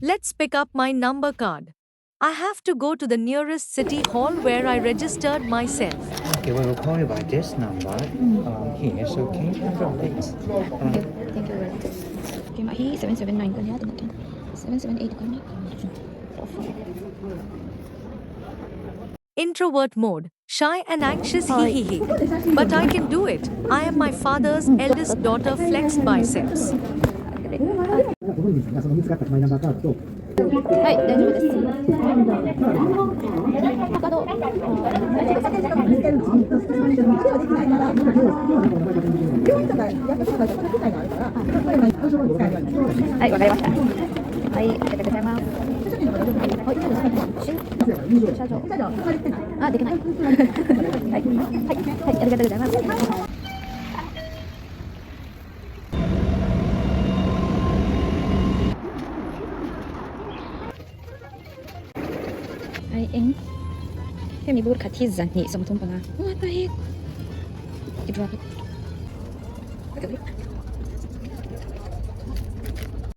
Let's pick up my number card. I have to go to the nearest city hall where I registered myself. Okay, we will call you by this number. Here, so can you confirm please? Okay, thank you very much. Okay, Mahi 779 ko niya, tingnan. 778 ko niya. Introvert mode, shy and anxious, hee hee hee. But I can do it. I am my father's eldest daughter, flex biceps. はい、大丈夫です。他どうはい、わかりました。はい、ありがとうございます。はい、社長。あ、できない。はい、はい、はい、ありがとうございます。Hi Eng. Thêm đi bút khả thi giản nhị xong thông bằng à. What the heck? You drop it.